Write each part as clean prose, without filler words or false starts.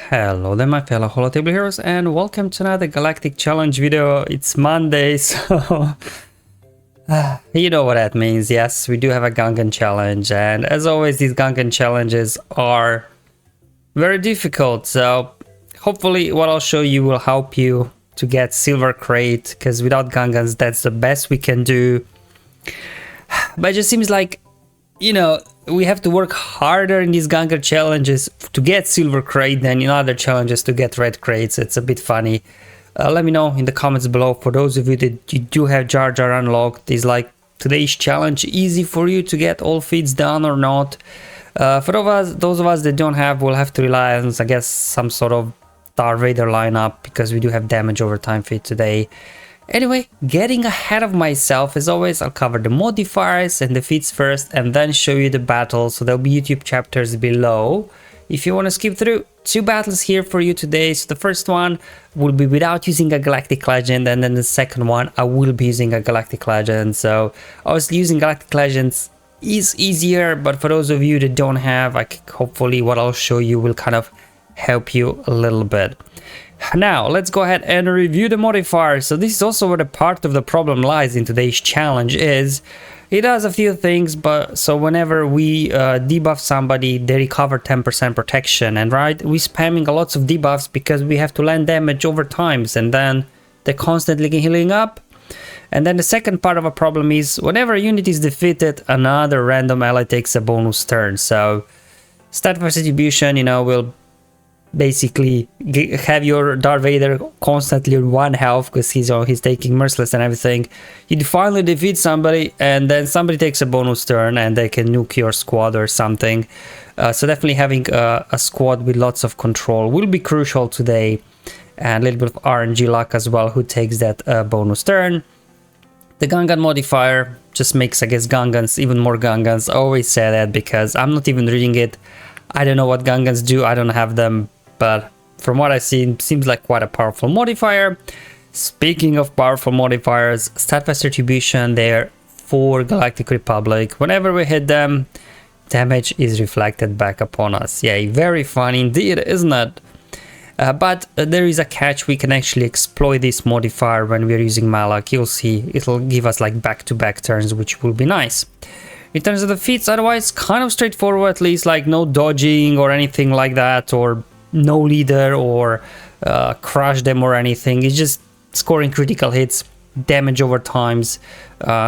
Hello there my fellow holotable heroes and welcome to another Galactic challenge video. It's Monday, so you know what that means. Yes, we do have a Gungan challenge, and as always these Gungan challenges are very difficult, so hopefully what I'll show you will help you to get silver crate, because without Gungans that's the best we can do. But it just seems like, you know, we have to work harder in these Gungan challenges to get silver crate than in other challenges to get red crates. It's a bit funny. Let me know in the comments below. For those of you that you do have Jar Jar unlocked, is like today's challenge easy for you to get all feats done or not? For those of us that don't have, we'll have to rely on, I guess, some sort of Darth Vader lineup, because we do have damage over time feat today. Anyway, getting ahead of myself, as always, I'll cover the modifiers and the feats first and then show you the battles, so there'll be YouTube chapters below. If you want to skip through, 2 battles here for you today. So the first one will be without using a Galactic Legend, and then the second one I will be using a Galactic Legend. So obviously using Galactic Legends is easier, but for those of you that don't have, hopefully what I'll show you will kind of help you a little bit. Now let's go ahead and review the modifiers. So this is also where the part of the problem lies in today's challenge. Is it does a few things, but so whenever we debuff somebody, they recover 10% protection, and right, we're spamming lots of debuffs because we have to land damage over times, and then they're constantly healing up. And then the second part of a problem is whenever a unit is defeated, another random ally takes a bonus turn. So stat for distribution, you know, will basically have your Darth Vader constantly on 1 health because he's taking merciless and everything. You finally defeat somebody, and then somebody takes a bonus turn and they can nuke your squad or something. So definitely having a squad with lots of control will be crucial today, and a little bit of RNG luck as well, who takes that bonus turn. The Gungan modifier just makes, I guess, Gungans even more Gungans. I always say that because I'm not even reading it. I don't know what Gungans do, I don't have them, but from what I see, it seems like quite a powerful modifier. Speaking of powerful modifiers, Steadfast Retribution there for Galactic Republic. Whenever we hit them, damage is reflected back upon us. Yeah, very fun indeed, isn't it? But there is a catch. We can actually exploit this modifier when we're using Malak. You'll see it'll give us like back-to-back turns, which will be nice. In terms of the feats, otherwise kind of straightforward, at least, like no dodging or anything like that, or no leader or crush them or anything. It's just scoring critical hits, damage over times.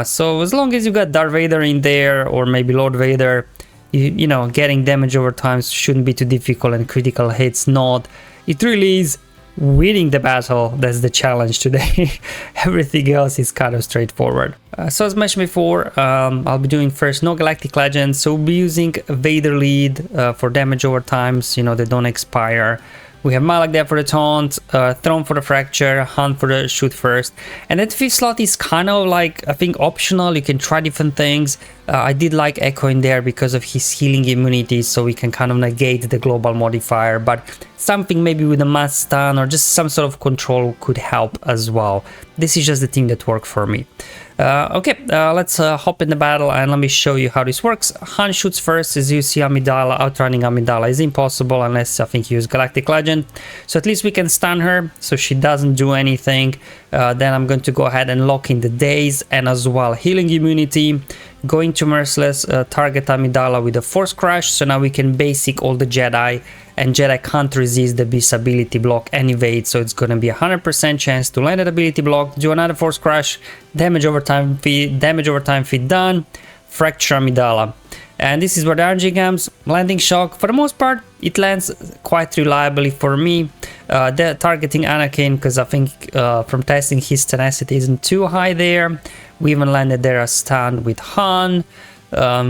So as long as you got Darth Vader in there, or maybe Lord Vader, you know, getting damage over times shouldn't be too difficult, and critical hits not. It really is winning the battle that's the challenge today. Everything else is kind of straightforward. So as mentioned before, I'll be doing first no Galactic Legends, so we'll be using Vader lead for damage over times, you know, they don't expire. We have Malak there for the taunt, Throne for the fracture, Hunt for the shoot first, and that 5th slot is kind of like, I think, optional. You can try different things. I did like Echo in there because of his healing immunity, so we can kind of negate the global modifier, but something maybe with a mass stun or just some sort of control could help as well. This is just the thing that worked for me. Let's hop in the battle and let me show you how this works. Han shoots first. As you see, Amidala, outrunning Amidala is impossible unless I think you use Galactic Legend. So at least we can stun her so she doesn't do anything. Then I'm going to go ahead and lock in the daze and as well healing immunity. Going to Merciless, target Amidala with a Force Crash, so now we can basic all the Jedi, and Jedi can't resist the Beast ability block and evade, so it's gonna be 100% chance to land that ability block, do another Force Crash, damage over time feed done, fracture Amidala. And this is where the RNG comes. Landing shock, for the most part, it lands quite reliably for me. They're targeting Anakin because I think from testing his tenacity isn't too high there. We even landed there a stun with Han,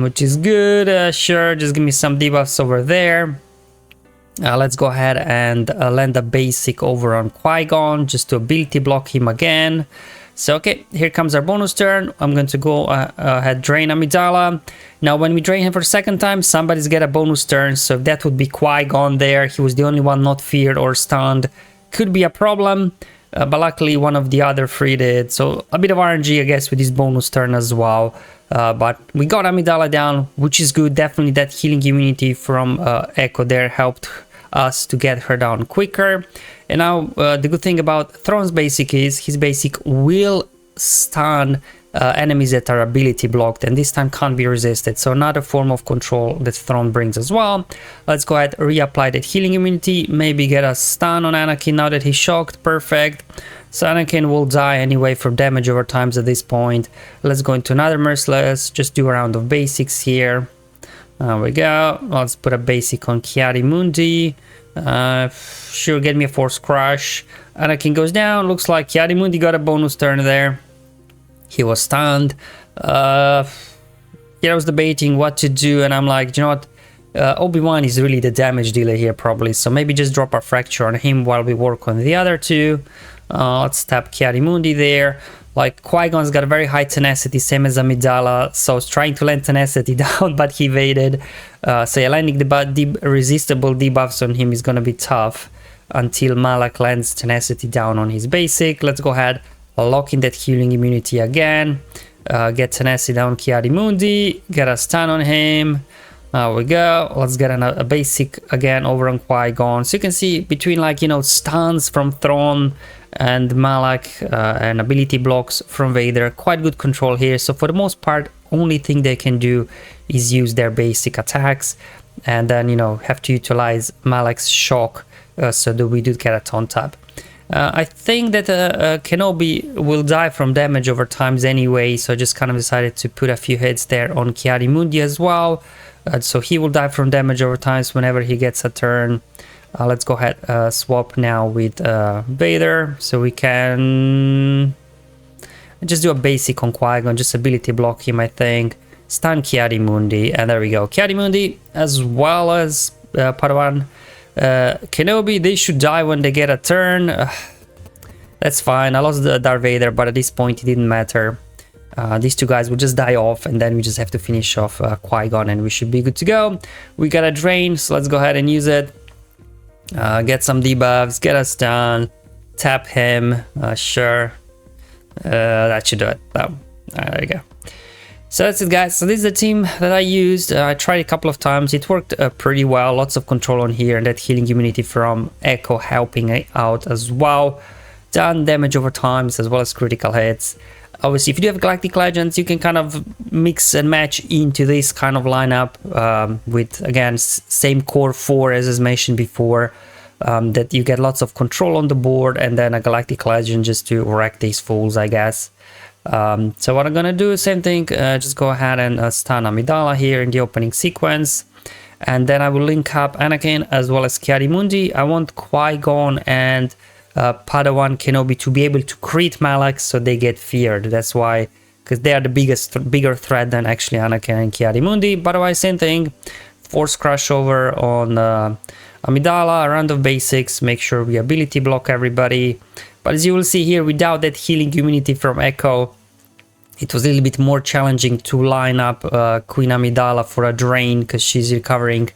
which is good. Sure, just give me some debuffs over there. Let's go ahead and land a basic over on Qui-Gon just to ability block him again. So okay, here comes our bonus turn. I'm going to go ahead, drain Amidala. Now when we drain him for the second time, somebody's get a bonus turn, so if that would be Qui-Gon there, he was the only one not feared or stunned, could be a problem. But luckily one of the other 3 did, so a bit of RNG I guess with this bonus turn as well. But we got Amidala down, which is good. Definitely that healing immunity from Echo there helped us to get her down quicker. And now the good thing about Thrawn's basic is his basic will stun enemies that are ability blocked, and this time can't be resisted. So another form of control that Thrawn brings as well. Let's go ahead, reapply that healing immunity, maybe get a stun on Anakin now that he's shocked. Perfect. So Anakin will die anyway from damage over times at this point. Let's go into another merciless, just do a round of basics here. There we go. Let's put a basic on Ki-Adi-Mundi. Sure, get me a Force Crush. Anakin goes down. Looks like Ki-Adi-Mundi got a bonus turn there. He was stunned. I was debating what to do, and I'm like, you know what? Obi-Wan is really the damage dealer here probably, so maybe just drop a Fracture on him while we work on the other two. Let's tap Ki-Adi-Mundi there. Like, Qui-Gon's got a very high tenacity, same as Amidala, so I was trying to land tenacity down, but he evaded. So yeah, landing the resistible debuffs on him is gonna be tough until Malak lands tenacity down on his basic. Let's go ahead, lock in that healing immunity again. Get tenacity down Ki-Adi-Mundi, get a stun on him. There we go. Let's get a basic again over on Qui-Gon. So you can see between, like, you know, stuns from Thrawn and Malak and ability blocks from Vader, quite good control here. So for the most part, only thing they can do is use their basic attacks, and then, you know, have to utilize Malak's shock so that we do get a taunt tap. I think that Kenobi will die from damage over times anyway, so I just kind of decided to put a few hits there on Ki-Adi-Mundi as well. So he will die from damage over times whenever he gets a turn. Let's go ahead, swap now with Vader, so we can just do a basic on Qui-Gon, just ability block him, I think. Stun Ki-Adi-Mundi, and there we go. Ki-Adi-Mundi, as well as Padawan Kenobi, they should die when they get a turn. That's fine. I lost the Darth Vader, but at this point it didn't matter. These two guys will just die off, and then we just have to finish off Qui-Gon, and we should be good to go. We got a drain, so let's go ahead and use it. Get some debuffs, get us down, tap him. Sure, that should do it. Oh, there you go. So that's it, guys. So this is the team that I used. I tried a couple of times. It worked pretty well. Lots of control on here, and that healing immunity from Echo helping out as well. Done damage over times as well as critical hits. Obviously, if you do have Galactic Legends, you can kind of mix and match into this kind of lineup with, again, same core 4 as mentioned before, that you get lots of control on the board, and then a Galactic Legend just to wreck these fools, I guess. So what I'm gonna do, same thing, just go ahead and stun Amidala here in the opening sequence, and then I will link up Anakin as well as Ki-Adi-Mundi. I want Qui-Gon and Padawan Kenobi to be able to crit Malak so they get feared. That's why, because they are the bigger threat than actually Anakin and Ki-Adi-Mundi. But otherwise, same thing. Force Crush over on Amidala, a round of basics, make sure we ability block everybody. But as you will see here, without that healing immunity from Echo, it was a little bit more challenging to line up Queen Amidala for a drain, because she's recovering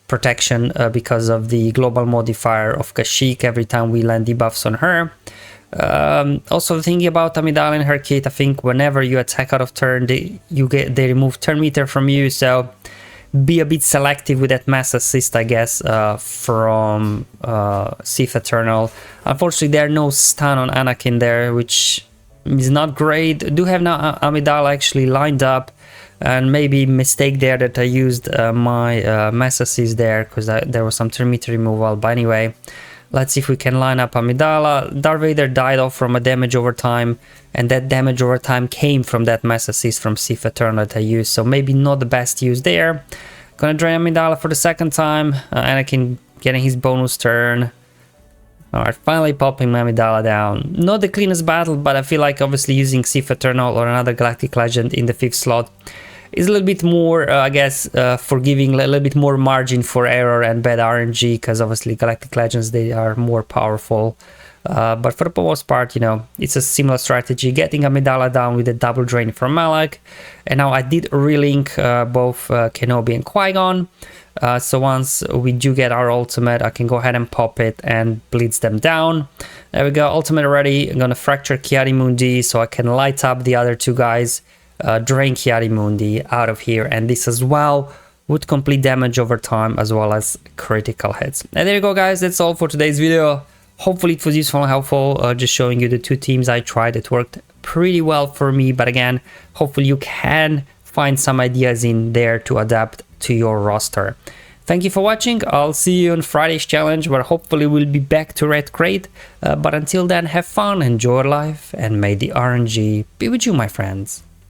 protection because of the global modifier of Kashyyyk every time we land debuffs on her. Also thinking about Amidala and her kit, I think whenever you attack out of turn, they remove turn meter from you, so be a bit selective with that mass assist, I guess, from Sith Eternal. Unfortunately, there are no stun on Anakin there, which is not great. Do have now Amidala actually lined up, and maybe mistake there that I used my mass assist there, because there was some turn meter removal. But anyway, let's see if we can line up Amidala. Darth Vader died off from a damage over time, and that damage over time came from that mass assist from Sith Eternal that I used, so maybe not the best use there. Gonna drain Amidala for the second time. Anakin getting his bonus turn. Alright, finally popping Amidala down. Not the cleanest battle, but I feel like obviously using Sith Eternal or another Galactic Legend in the 5th slot is a little bit more, I guess, forgiving, a little bit more margin for error and bad RNG, because obviously Galactic Legends, they are more powerful. But for the most part, you know, it's a similar strategy, getting Amidala down with a double drain from Malak. And now I did relink both Kenobi and Qui-Gon. So once we do get our ultimate, I can go ahead and pop it and blitz them down. There we go, ultimate ready. I'm gonna fracture Ki-Adi-Mundi so I can light up the other two guys, drain Ki-Adi-Mundi out of here, and this as well with complete damage over time as well as critical hits. And there you go, guys. That's all for today's video. Hopefully it was useful and helpful, just showing you the two teams I tried. It worked pretty well for me, but again, hopefully you can find some ideas in there to adapt to your roster. Thank you for watching. I'll see you on Friday's challenge, where hopefully we'll be back to Red Crate. But until then, have fun, enjoy life, and may the RNG be with you, my friends.